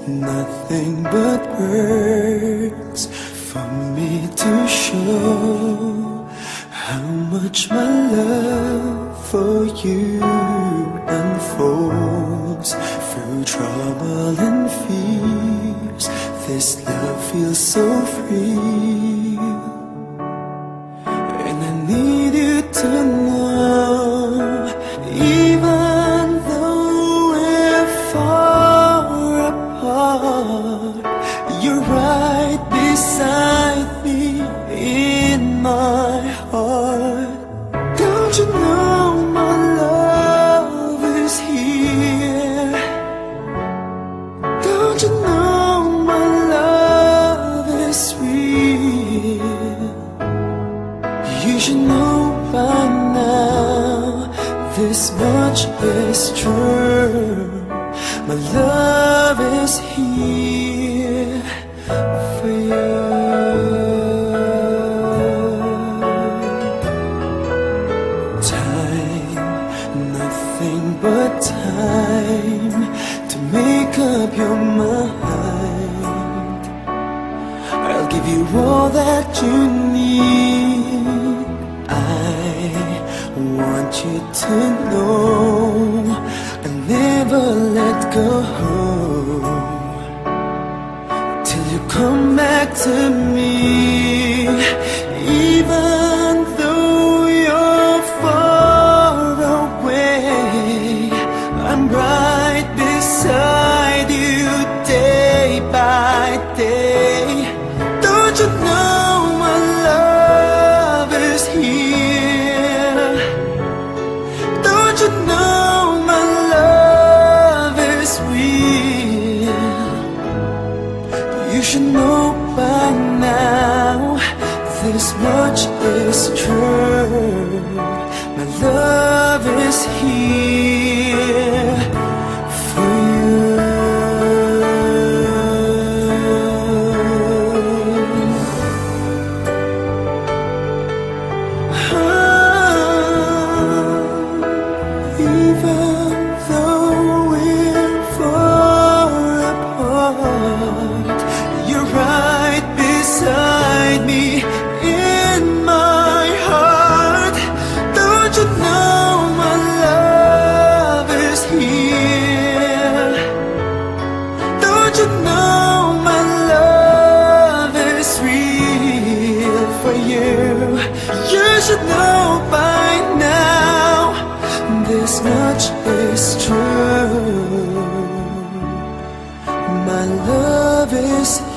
nothing but words for me to show how much my love for you unfolds through trouble and fears. This love feels so free, and I need you to know, even though we're far apart, you're right beside me in my heart. Don't you know my love is here? Don't you know my love is real? You should know by now, this much is true. My love is here for you. Nothing but time to make up your mind. I'll give you all that you need. I want you to know I'll never let go till you come back to me. Even though you're far away, I'm right beside you day by day. Don't you know my love is here? Don't you know my love is real? You should know by now, this much is true. My love is here for you. Even though we're far apart, you're right beside me in my heart. Don't you know my love is here? Don't you know my love is real for you? You should know by now, this much is true. My love is here.